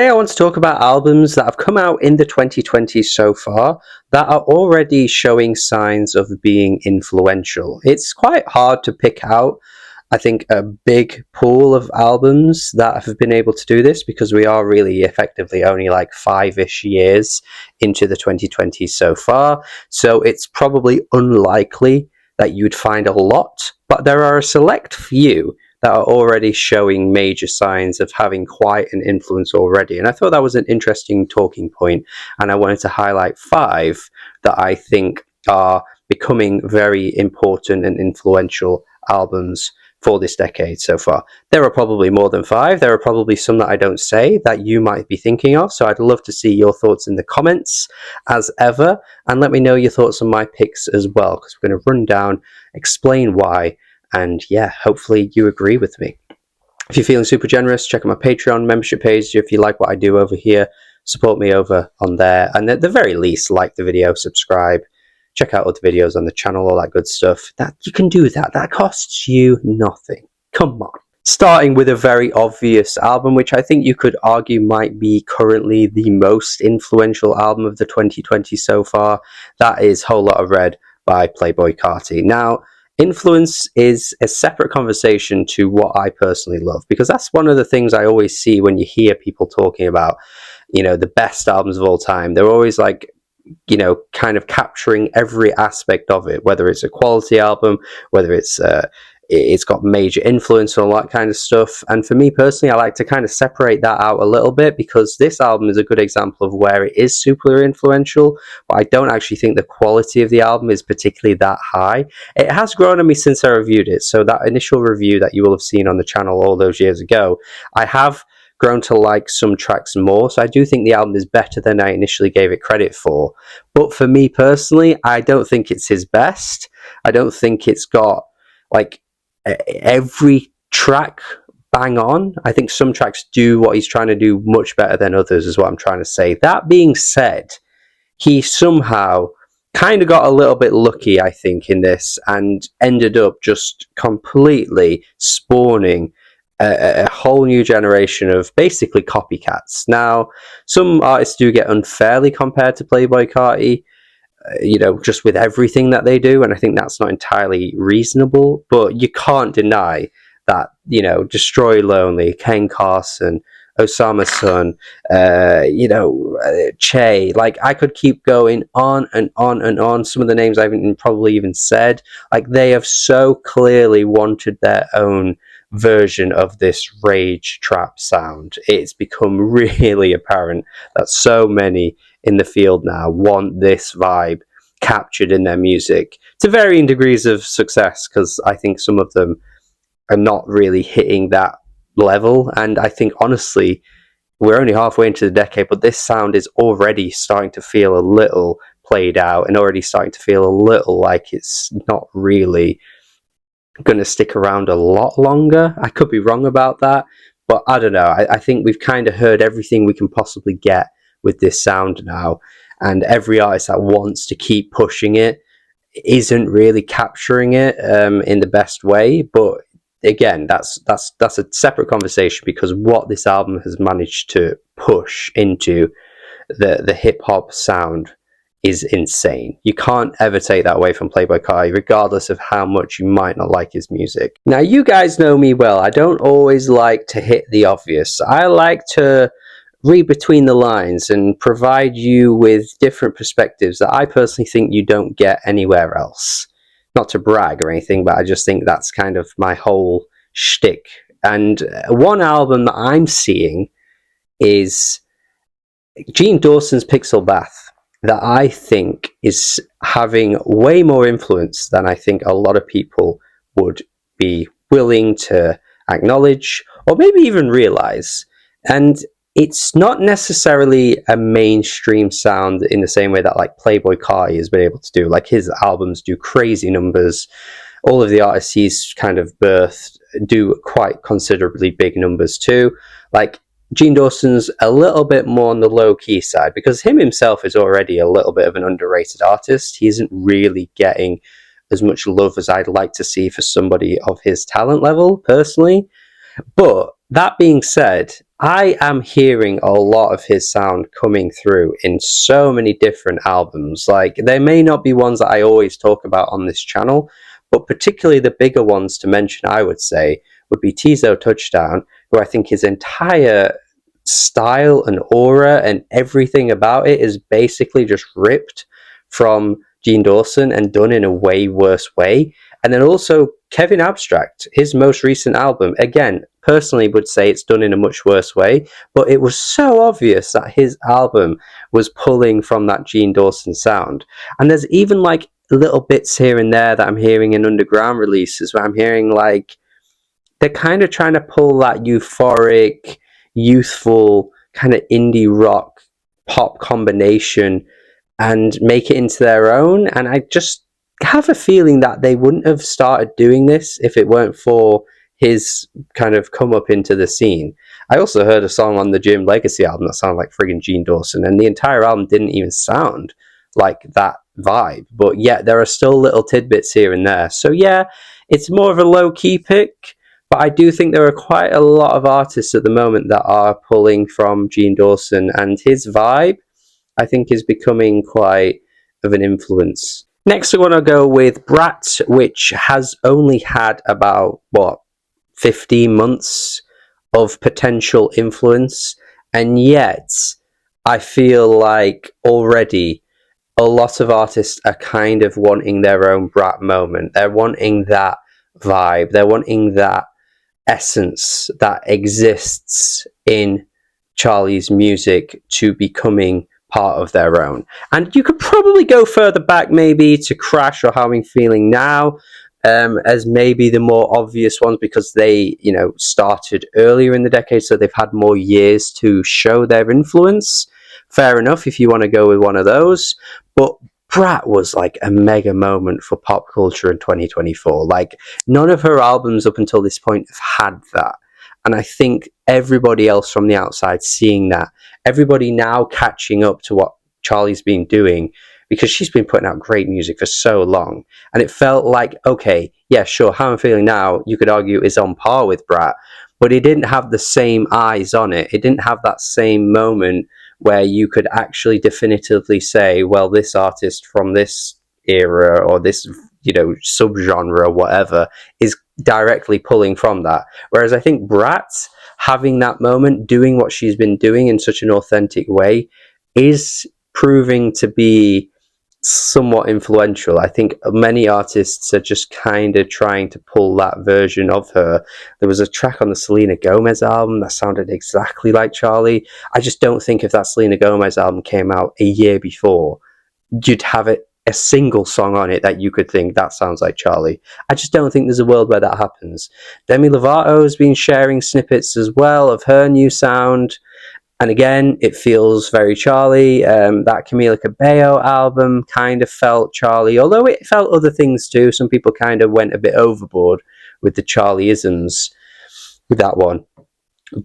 Today I want to talk about albums that have come out in the 2020s so far that are already showing signs of being influential. It's quite hard to pick out, I think, a big pool of albums that have been able to do this because we are really effectively only like 5-ish years into the 2020s so far. So it's probably unlikely that you'd find a lot, but there are a select few that are already showing major signs of having quite an influence already. And I thought that was an interesting talking point, and I wanted to highlight 5 that I think are becoming very important and influential albums for this decade so far. There are probably more than 5. There are probably some that I don't say that you might be thinking of, so I'd love to see your thoughts in the comments as ever, and let me know your thoughts on my picks as well, because we're going to run down, explain why, and yeah, hopefully you agree with me. If you're feeling super generous, check out my Patreon membership page. If you like what I do over here, support me over on there. And at the very least, like the video, subscribe, check out other videos on the channel, all that good stuff. That you can do that. That costs you nothing. Come on. Starting with a very obvious album, which I think you could argue might be currently the most influential album of the 2020s so far. That is Whole Lotta Red by Playboi Carti. Now, influence is a separate conversation to what I personally love, because that's one of the things I always see when you hear people talking about, the best albums of all time. They're always like, kind of capturing every aspect of it, whether it's a quality album, whether it's got major influence and all that kind of stuff. And for me personally, I like to kind of separate that out a little bit, because this album is a good example of where it is super influential, but I don't actually think the quality of the album is particularly that high. It has grown on me since I reviewed it, so that initial review that you will have seen on the channel all those years ago, I have grown to like some tracks more, so I do think the album is better than I initially gave it credit for. But for me personally, I don't think it's his best. I don't think it's got like every track bang on. I think some tracks do what he's trying to do much better than others, is what I'm trying to say. That being said, he somehow kind of got a little bit lucky, I think, in this, and ended up just completely spawning a whole new generation of basically copycats. Now, some artists do get unfairly compared to Playboi Carti, just with everything that they do, and I think that's not entirely reasonable, but you can't deny that, Destroy Lonely, Ken Carson, Osama Sun, Che, like I could keep going on and on and on. Some of the names I haven't probably even said, like they have so clearly wanted their own version of this rage trap sound. It's become really apparent that so many in the field now want this vibe captured in their music to varying degrees of success, because I think some of them are not really hitting that level. And I think honestly, we're only halfway into the decade, but this sound is already starting to feel a little played out and already starting to feel a little like it's not really going to stick around a lot longer. I could be wrong about that, but I don't know. I think we've kind of heard everything we can possibly get with this sound now, and every artist that wants to keep pushing it isn't really capturing it in the best way. But again, that's a separate conversation, because what this album has managed to push into the hip-hop sound is insane. You can't ever take that away from Playboi Carti, regardless of how much you might not like his music. Now, you guys know me well. I don't always like to hit the obvious. I like to read between the lines and provide you with different perspectives that I personally think you don't get anywhere else. Not to brag or anything, but I just think that's kind of my whole shtick. And one album that I'm seeing is Gene Dawson's Pixel Bath, that I think is having way more influence than I think a lot of people would be willing to acknowledge or maybe even realize. And it's not necessarily a mainstream sound in the same way that like Playboi Carti has been able to do. Like his albums do crazy numbers. All of the artists he's kind of birthed do quite considerably big numbers too. Like Gene Dawson's a little bit more on the low-key side, because him himself is already a little bit of an underrated artist. He isn't really getting as much love as I'd like to see for somebody of his talent level, personally. But that being said, I am hearing a lot of his sound coming through in so many different albums. Like, they may not be ones that I always talk about on this channel, but particularly the bigger ones to mention, I would say, would be Tizo Touchdown, who I think his entire style and aura and everything about it is basically just ripped from Gene Dawson and done in a way worse way. And then also Kevin Abstract, his most recent album, again, personally would say it's done in a much worse way, but it was so obvious that his album was pulling from that Gene Dawson sound. And there's even like little bits here and there that I'm hearing in underground releases where I'm hearing like they're kind of trying to pull that euphoric, youthful kind of indie rock pop combination and make it into their own. And I just have a feeling that they wouldn't have started doing this if it weren't for his kind of come up into the scene. I also heard a song on the Jim Legacy album that sounded like friggin' Gene Dawson, and the entire album didn't even sound like that vibe. But yet there are still little tidbits here and there. So yeah, it's more of a low-key pick, but I do think there are quite a lot of artists at the moment that are pulling from Gene Dawson, and his vibe, I think, is becoming quite of an influence. Next, I want to go with Brat, which has only had about, 15 months of potential influence, and yet I feel like already a lot of artists are kind of wanting their own Brat moment. They're wanting that vibe. They're wanting that essence that exists in Charlie's music to becoming part of their own. And you could probably go further back, maybe to Crash or How I'm Feeling Now, as maybe the more obvious ones, because they, started earlier in the decade, so they've had more years to show their influence. Fair enough if you want to go with one of those. But Brat was like a mega moment for pop culture in 2024. Like, none of her albums up until this point have had that. And I think everybody else from the outside seeing that, everybody now catching up to what Charlie's been doing, because she's been putting out great music for so long. And it felt like, okay, yeah, sure, How I'm Feeling Now, you could argue, is on par with Brat, but it didn't have the same eyes on it. It didn't have that same moment where you could actually definitively say, well, this artist from this era or this, subgenre or whatever is directly pulling from that. Whereas I think Brat, having that moment, doing what she's been doing in such an authentic way, is proving to be somewhat influential. I think many artists are just kind of trying to pull that version of her. There was a track on the Selena Gomez album that sounded exactly like Charlie. I just don't think if that Selena Gomez album came out a year before, you'd have a single song on it that you could think that sounds like Charlie. I just don't think there's a world where that happens. Demi Lovato has been sharing snippets as well of her new sound. And again, it feels very Charlie. That Camila Cabello album kind of felt Charlie, although it felt other things too. Some people kind of went a bit overboard with the Charlie-isms with that one.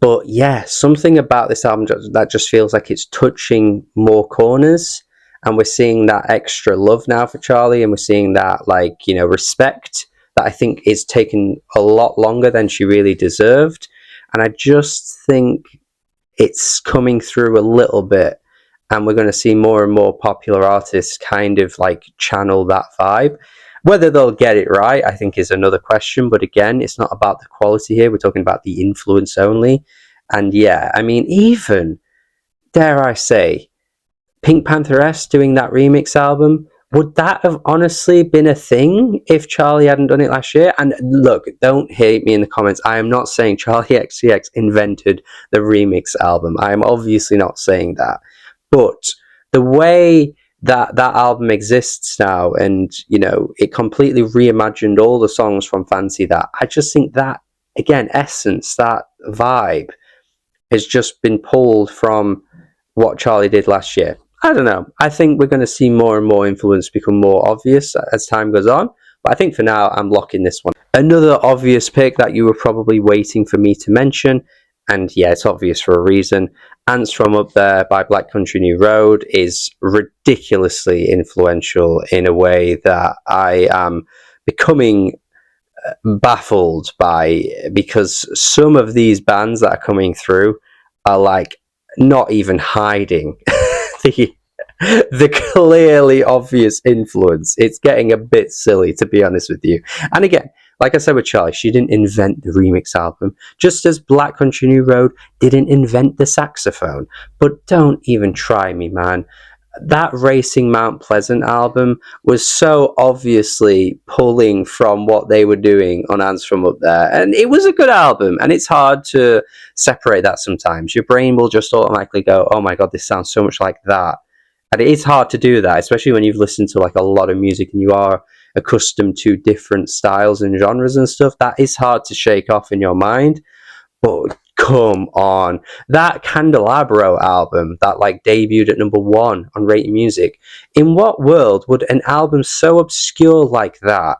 But yeah, something about this album that just feels like it's touching more corners. And we're seeing that extra love now for Charlie, and we're seeing that, respect that I think is taken a lot longer than she really deserved. And I just think it's coming through a little bit, and we're going to see more and more popular artists kind of channel that vibe. Whether they'll get it right, I think, is another question. But again, it's not about the quality here. We're talking about the influence only. And yeah, I mean, even, dare I say, Pink Pantheress doing that remix album, would that have honestly been a thing if Charlie hadn't done it last year? And look, don't hate me in the comments. I am not saying Charlie XCX invented the remix album. I am obviously not saying that. But the way that album exists now, and, it completely reimagined all the songs from Fancy That, I just think that, again, essence, that vibe has just been pulled from what Charlie did last year. I don't know. I think we're going to see more and more influence become more obvious as time goes on. But I think for now, I'm locking this one. Another obvious pick that you were probably waiting for me to mention, and yeah, it's obvious for a reason, Ants from Up There by Black Country New Road is ridiculously influential in a way that I am becoming baffled by, because some of these bands that are coming through are like not even hiding the clearly obvious influence. It's getting a bit silly, to be honest with you. And again, like I said with Charlie, she didn't invent the remix album, just as Black Country New Road didn't invent the saxophone. But don't even try me, man. That Racing Mount Pleasant album was so obviously pulling from what they were doing on Ants From Up There. And it was a good album, and it's hard to separate that sometimes. Your brain will just automatically go, oh my God, this sounds so much like that. And it is hard to do that, especially when you've listened to like a lot of music and you are accustomed to different styles and genres and stuff. That is hard to shake off in your mind. But come on, that Candelabro album that like debuted at #1 on Rate Music. In what world would an album so obscure like that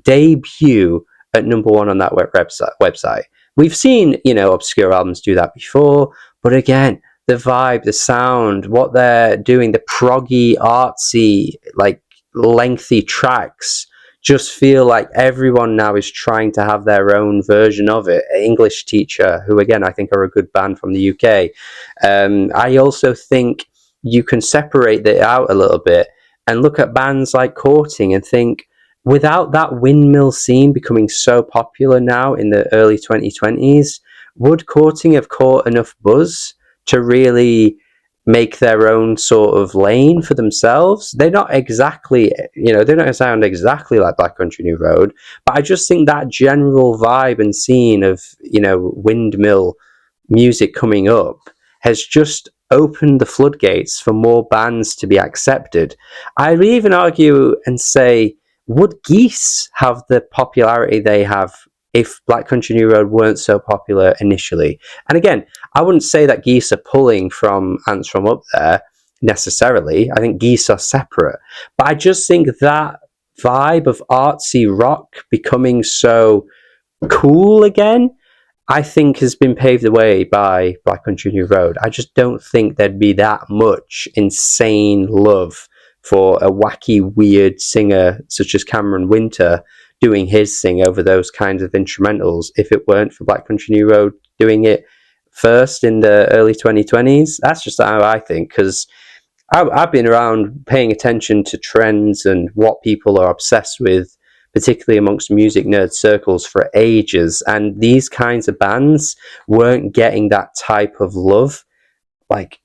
debut at #1 on that website? We've seen, obscure albums do that before, but again, the vibe, the sound, what they're doing, the proggy, artsy, like lengthy tracks just feel like everyone now is trying to have their own version of it. English Teacher, who again I think are a good band from the UK. I also think you can separate it out a little bit and look at bands like Courting and think, without that windmill scene becoming so popular now in the early 2020s, would Courting have caught enough buzz to really make their own sort of lane for themselves? They're not exactly, they don't sound exactly like Black Country New Road, but I just think that general vibe and scene of, windmill music coming up has just opened the floodgates for more bands to be accepted. I'd even argue and say, would Geese have the popularity they have if Black Country New Road weren't so popular initially? And again, I wouldn't say that Geese are pulling from Ants From Up There necessarily. I think Geese are separate. But I just think that vibe of artsy rock becoming so cool again, I think has been paved the way by Black Country New Road. I just don't think there'd be that much insane love for a wacky, weird singer such as Cameron Winter doing his thing over those kinds of instrumentals if it weren't for Black Country New Road doing it first in the early 2020s. That's just how I think, because I've been around paying attention to trends and what people are obsessed with, particularly amongst music nerd circles, for ages, and these kinds of bands weren't getting that type of love like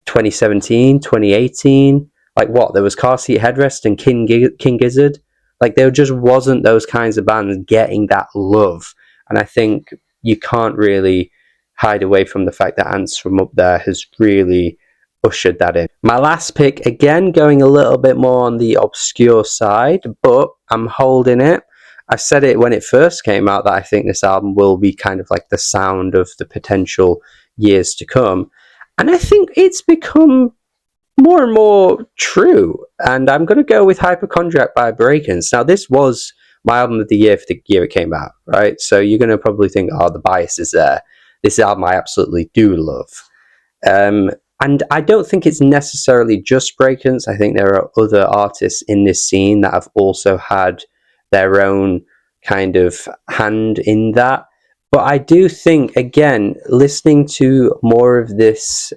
2017, 2018. Like what? There was Car Seat Headrest and King Gizzard. Like there just wasn't those kinds of bands getting that love. And I think you can't really hide away from the fact that Ants From Up There has really ushered that in. My last pick, again, going a little bit more on the obscure side, but I'm holding it. I said it when it first came out that I think this album will be kind of like the sound of the potential years to come. And I think it's become more and more true. And I'm going to go with Hypochondriac by Breakins. Now, this was my album of the year for the year it came out, right? So you're going to probably think, oh, the bias is there. This album I absolutely do love. And I don't think it's necessarily just Breakins. I think there are other artists in this scene that have also had their own kind of hand in that. But I do think, again, listening to more of this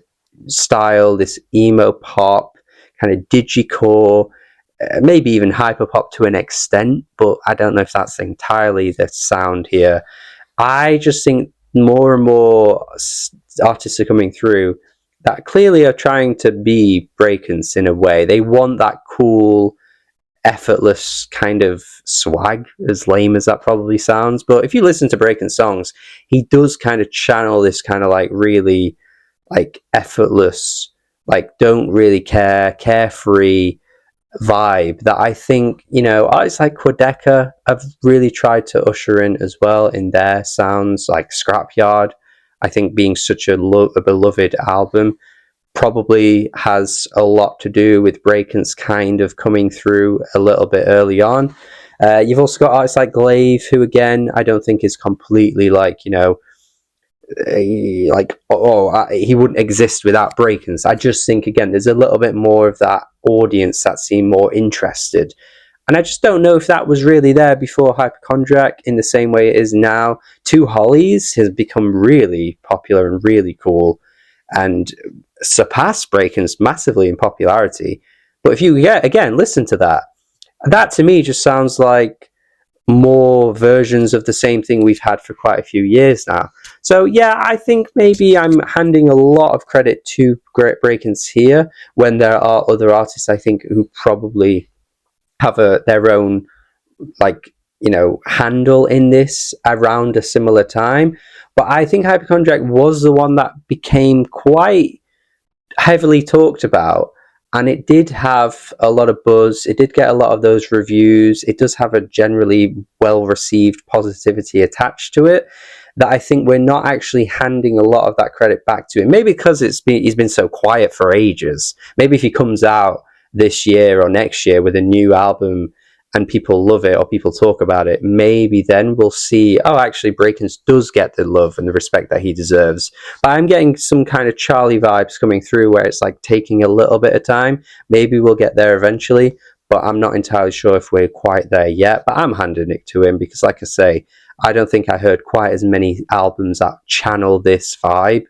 style, this emo pop, kind of digicore, maybe even hyperpop to an extent, but I don't know if that's entirely the sound here. I just think more and more artists are coming through that clearly are trying to be Breakins in a way. They want that cool, effortless kind of swag, as lame as that probably sounds. But if you listen to Breakins songs, he does kind of channel this kind of like really like effortless, like don't really care, carefree vibe that I think, artists like Quadeca have really tried to usher in as well in their sounds, like Scrapyard. I think being such a beloved album probably has a lot to do with Breakins kind of coming through a little bit early on. You've also got artists like Glaive, who again, I don't think is completely like, he wouldn't exist without Breakins. I just think, again, there's a little bit more of that audience that seem more interested. And I just don't know if that was really there before Hypochondriac in the same way it is now. Two Hollies has become really popular and really cool and surpassed Breakins massively in popularity. But if you, again, listen to that, that to me just sounds like more versions of the same thing we've had for quite a few years now. So yeah, I think maybe I'm handing a lot of credit to Great Breakins here when there are other artists I think who probably have their own, like, you know, handle in this around a similar time. But I think Hypochondriac was the one that became quite heavily talked about, and it did have a lot of buzz. It did get a lot of those reviews. It does have a generally well received positivity attached to it that I think we're not actually handing a lot of that credit back to him. Maybe because he's been so quiet for ages. Maybe if he comes out this year or next year with a new album and people love it or people talk about it, maybe then we'll see, oh, actually Breakins does get the love and the respect that he deserves. But I'm getting some kind of Charlie vibes coming through where it's like taking a little bit of time. Maybe we'll get there eventually, but I'm not entirely sure if we're quite there yet. But I'm handing it to him because, like I say, I don't think I heard quite as many albums that channel this vibe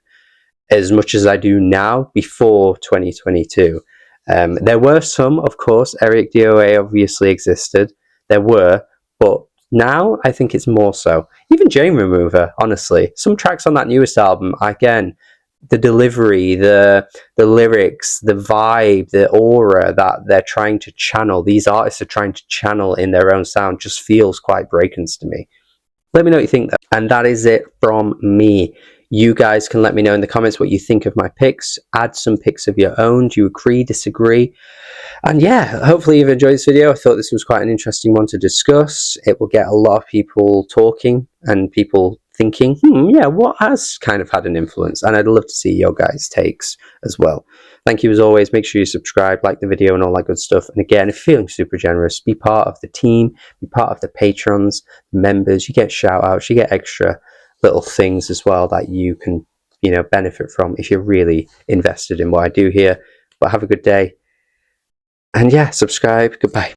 as much as I do now before 2022. There were some, of course. Eric DOA obviously existed. There were, but now I think it's more so. Even Jane Remover, honestly. Some tracks on that newest album, again, the delivery, the lyrics, the vibe, the aura that they're trying to channel, these artists are trying to channel in their own sound, just feels quite Breakins to me. Let me know what you think, though. And that is it from me. You guys can let me know in the comments what you think of my picks. Add some picks of your own. Do you agree, disagree? And yeah, hopefully you've enjoyed this video. I thought this was quite an interesting one to discuss. It will get a lot of people talking and people thinking, yeah, what has kind of had an influence? And I'd love to see your guys' takes as well. Thank you as always. Make sure you subscribe, like the video and all that good stuff. And again, if you're feeling super generous, be part of the team, be part of the patrons, members. You get shout outs, you get extra little things as well that you can, you know, benefit from if you're really invested in what I do here. But have a good day. And yeah, subscribe. Goodbye.